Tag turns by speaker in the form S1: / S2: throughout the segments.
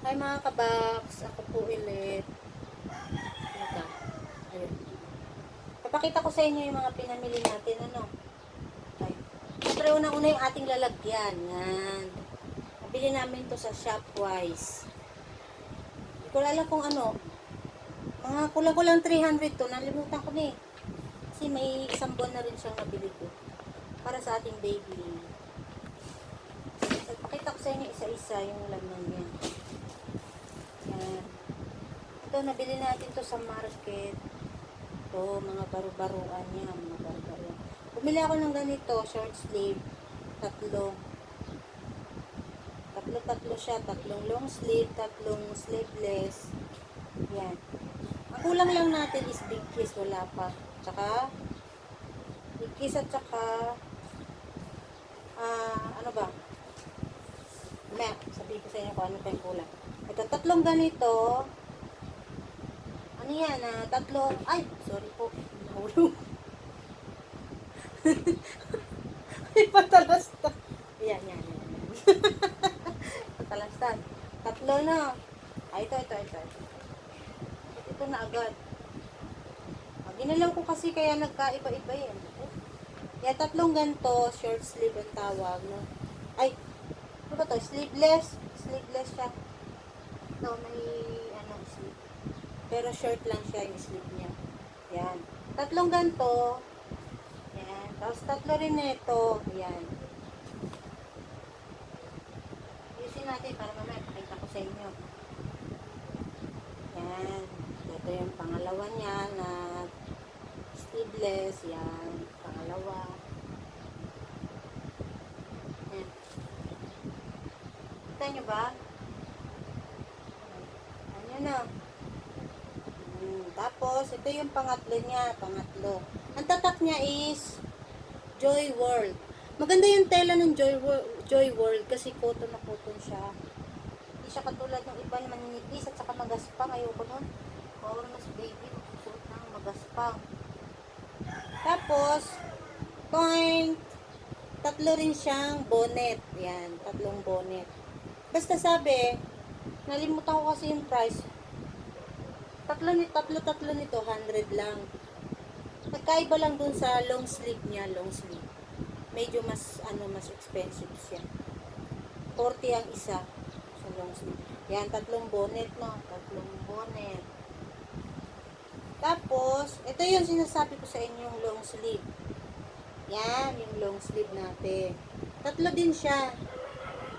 S1: Hi mga kabaks, ako po ulit. Ito. Ayun. Papakita ko sa inyo yung mga pinamili natin, ano. Okay. Siyempre, unang-una yung ating lalagyan. Yan. Nabili namin to sa Shopwise. Hindi ko alam kung ano. Mga kulang-kulang 300 to. Nalimutan ko na eh. Kasi may isang buwan na rin siyang nabili ko. Para sa ating baby. Papakita ko sa inyo isa-isa yung laman niya. Yan. Ito, nabili natin to sa market. Ito, mga baro-baruan niya. Mga baro-baruan. Bumili ako ng ganito, short sleeve. Tatlo. Tatlo siya. Tatlong long sleeve, tatlong sleeveless. Yan. Ang kulang lang natin is big kiss. Wala pa. Tsaka, big kiss at tsaka, ano ba? Map. Sabihin ko sa inyo kung ano pa yung kulang. Ito, tatlong ganito. Ano yan, tatlong, ay, sorry po. Nahulog. Ay, patalastan. Yan. Patalastan. Tatlo na. Ay, ito. Ito na agad. Ginalaw ko kasi kaya nagkaiba-iba yan. Yan, tatlong ganito, short sleeve ang tawag, no? Ay, ano ba to? Sleeveless. Sleeveless siya. Ito, may, sleeve. Pero short lang siya yung sleeve niya. Yan. Tatlong ganito. Yan. Tapos tatlo rin nito. Yan. Ayusin natin para mamaya pakita ko sa inyo. Yan. Ito yung pangalawa niya na sleeveless. Yan. Pangalawa. Yan. Kita nyo ba? Ano na? Tapos, ito yung pangatlo niya. Pangatlo. Ang tatak niya is Joy World. Maganda yung tela ng Joy World kasi cotton na cotton siya. Hindi siya katulad ng iba na maninipis at saka magaspang. Ayoko nun. Or mas baby, magsusuot ng magaspang. Tapos, tatlo rin siyang bonnet. Yan, tatlong bonnet. Basta sabi, nalimutan ko kasi yung price. Tatlo nito, 100 lang. Nagkaiba lang dun sa long sleeve niya, long sleeve. Medyo mas expensive siya. 40 ang isa sa long sleeve. Yan, tatlong bonnet, no? Tatlong bonnet. Tapos, ito yung sinasabi ko sa inyo, yung long sleeve. Yan, yung long sleeve natin. Tatlo din siya.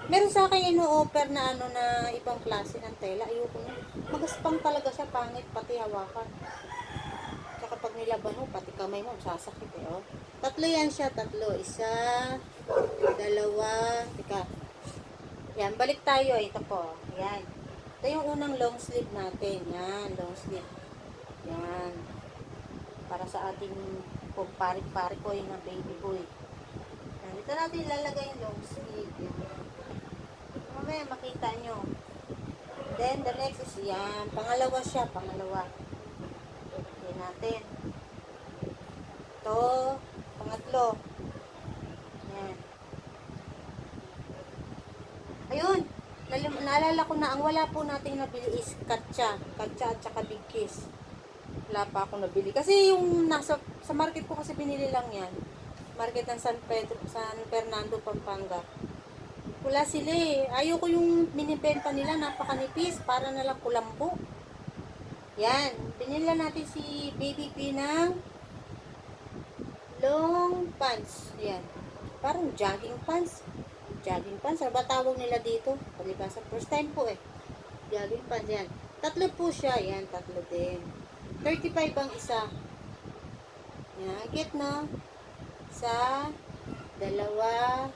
S1: Meron sa akin ino-offer na na ibang klase ng tela. Ayoko na. Magaspang talaga siya, pangit, pati hawakan. Tsaka pag nilaban mo, pati kamay mo, sasakit eh, oh. Tatlo yan siya, tatlo. Isa, dalawa, tika. Yan, balik tayo, ito po. Yan. Ito yung unang long sleeve natin. Yan, long sleeve. Yan. Para sa ating pari-pari ko yung baby boy. Yan, dito natin ilalagay yung long sleeve. Yan. Mamaya makita nyo. Then, the next is yan. Pangalawa siya, pangalawa. Yan natin. Ito, pangatlo. Yan. Ayun. Naalala ko na, ang wala po nating nabili is katsa. Katsa at saka big kiss. Wala pa ako nabili. Kasi yung sa market ko kasi binili lang yan. Market ng San Fernando, Pampanga. Wala sila eh. Ayoko yung minibenta nila, napakanipis, para na lang kulambo. Yan. Binila natin si Baby P ng long pants. Yan. Parang jogging pants. Jogging pants. Ano ba tawag nila dito? Palibasa. First time po eh. Jogging pants. Yan. Tatlo po siya. Yan. Tatlo din. 35 ang isa. Yan. Get na. Isa. Dalawa.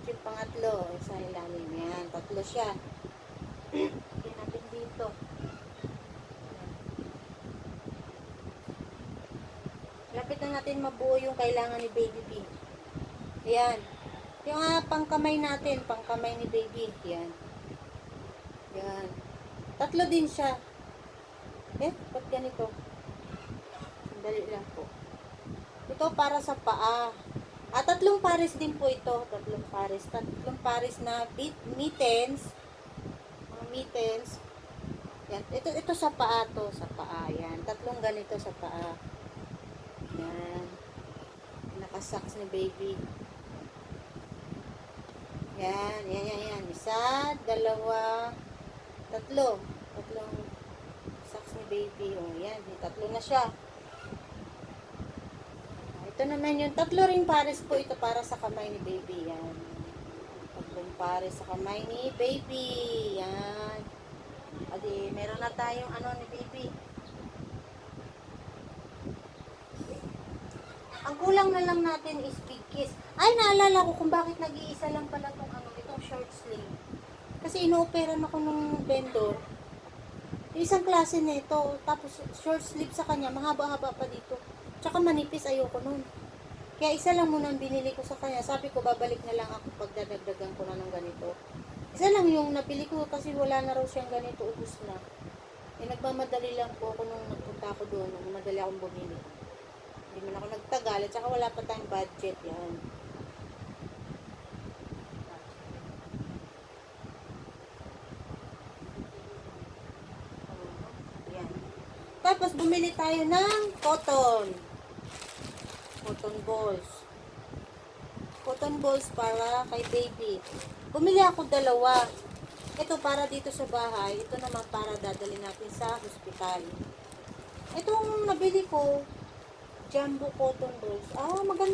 S1: Yung pangatlo, isa ilalim. Yan, tatlo siya. Lagyan natin dito. Lapit na natin mabuo yung kailangan ni Baby B. Yan. Yung pangkamay natin, pangkamay ni Baby. Yan. Yan. Tatlo din siya. Ba't ganito? Sandali lang po. Ito para sa paa. Tatlong pares din po ito. Tatlong pares na mittens. Mga mittens. Yan. Ito sa paa to. Sa paa. Yan. Tatlong ganito sa paa. Yan. Nakasaks ni baby. Yan. Yan. Isa, dalawa, tatlo. Tatlong socks ni baby. O, yan. Tatlo na siya. Ito naman yung tatlo ring pares po. Ito para sa kamay ni baby. Yan. Tatlong pares sa kamay ni baby. Yan. Adi, meron na tayong ano ni baby. Ang kulang na lang natin is big kiss. Ay, naalala ko kung bakit nag-iisa lang pala itong short sleeve. Kasi ino-operan ako nung vendor. Yung isang klase nito, tapos short sleeve sa kanya, mahaba-haba pa dito. Tsaka manipis, ayoko nun. Kaya isa lang muna ang binili ko sa kanya. Sabi ko, babalik na lang ako pag dadagdagan ko na ng ganito. Isa lang yung napili ko kasi wala na raw siyang ganito, ubus na. Eh, nagmamadali lang po ako nung nagpunta ako doon, nagmamadali akong bumili. Hindi man ako nagtagal, at saka wala pa tayong budget, yan. Yan. Tapos, bumili tayo ng cotton balls. Cotton balls para kay baby. Bumili ako dalawa. Ito para dito sa bahay. Ito naman para dadali natin sa hospital. Itong nabili ko, jumbo cotton balls.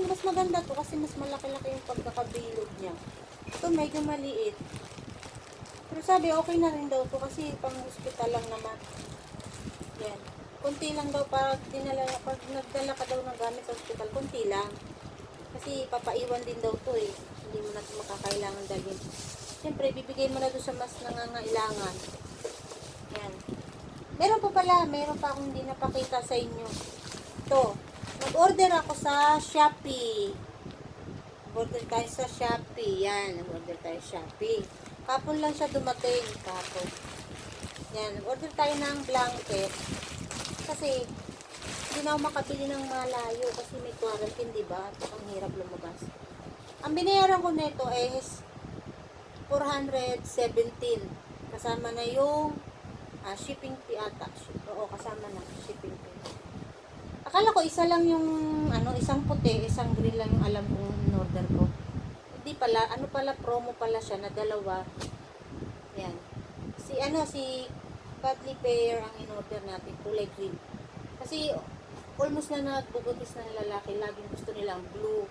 S1: Mas maganda to kasi mas malaki-laki yung pagkakabilog niya. Ito medyo maliit. Pero sabi okay na rin daw to kasi pang hospital lang naman. Yan. Kunti lang daw pag nagdala ka daw ng gamit sa hospital, kunti lang. Kasi papaiwan din daw to eh. Hindi mo na ito makakailangan dalhin. Siyempre, bibigay mo na doon sa mas nangangailangan. Yan. Meron pa akong hindi napakita sa inyo. Ito. Nag-order ako sa Shopee. Nag-order tayo sa Shopee. Yan. Nag-order tayo sa Shopee. Kapon lang siya dumating. Kapon. Yan. Nag-order tayo ng blanket. Kasi, hindi na ako makabili ng malayo kasi may quarantine, diba? At ang hirap lumabas. Ang binayaran ko nito is 417. Kasama na yung shipping fee ata. Oo, kasama na shipping fee. Akala ko isa lang yung isang puti, isang green lang yung alam kong in-order ko. Hindi pala, promo pala siya na dalawa. Yan. Si Cuddly Bear ang in-order natin, kulay green. Kasi almost na nagbubutis na lalaki, laging gusto nilang blue.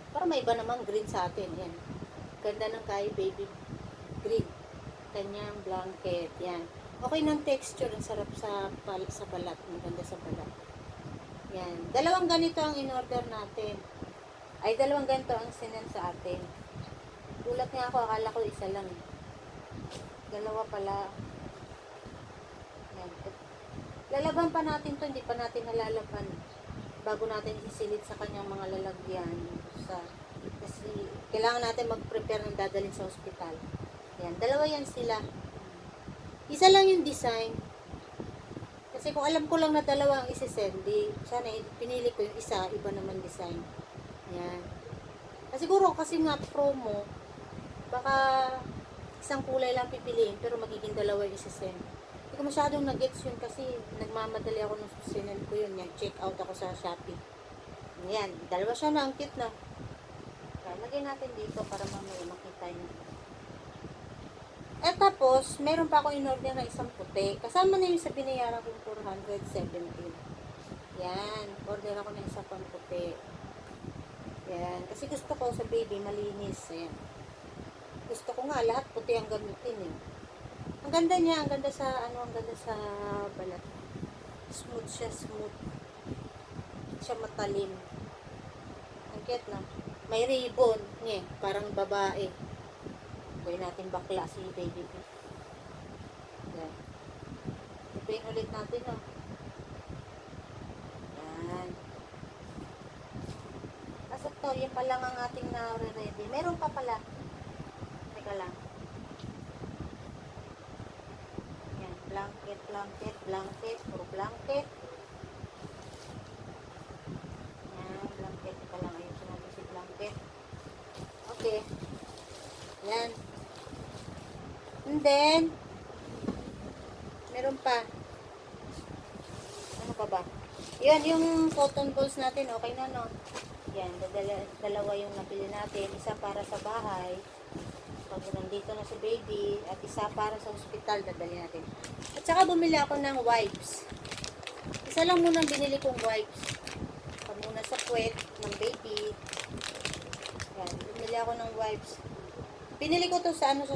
S1: Para may iba naman green sa atin. Yan. Ganda ng kay baby green. Kanyang blanket. Yan. Okay ng texture. Ang sarap sa balat. Maganda sa balat. Yan. Dalawang ganito ang in-order natin. Ay, dalawang ganito ang sinend sa atin. Gulat nga ako. Akala ko isa lang. Dalawa pala. Yan. Lalaban pa natin to. Hindi pa natin nalalaban. Bago natin isisilid sa kanyang mga lalagyan. Kasi kailangan natin mag-prepare ng dadalhin sa ospital. Yan. Dalawa yan sila. Isa lang yung design. Kasi kung alam ko lang na dalawa ang isi-send, sana pinili ko yung isa, iba naman design. Yan. Siguro kasi nga promo, baka isang kulay lang pipiliin, pero magiging dalawa yung isi-send. Hindi ko masyadong nag-gets yun kasi nagmamadali ako nung sinend ko yun. Check out ako sa Shopee. Yan. Dalawa siya na. Ang cute na. Yan. Lagay natin dito para mamaya makita nyo. Tapos, meron pa ako in-order na isang puti. Kasama na yung sa binayaran kong 417. Yan. Order ako ng isa pang puti. Yan. Kasi gusto ko sa baby malinis. Yan. Gusto ko nga lahat puti ang gamitin eh. Ang ganda niya, ang ganda sa balat. Smooth siya, smooth. Siya matalim. Ang cute na. May ribbon, parang babae. Gawin natin bakla si baby. Yan. Ipin ulit natin, no. Yan. Kasi to, yan pa lang ang ating na-ready. Meron pa pala. Teka lang. Blanket, puro blanket. Yan, blanket. Ito lang, ayusin natin si blanket. Okay. Yan. And then, Meron pa. Ano pa ba? Yan, yung cotton balls natin, okay na, no? Yan, dalawa yung nabili natin. Isa para sa bahay, pag nandito na si baby, at isa para sa hospital, dadali natin. At saka bumili ako ng wipes. Isa lang muna binili kong wipes. Pag muna sa puwet ng baby. Yan, bumili ako ng wipes. Binili ko to sa ano, sa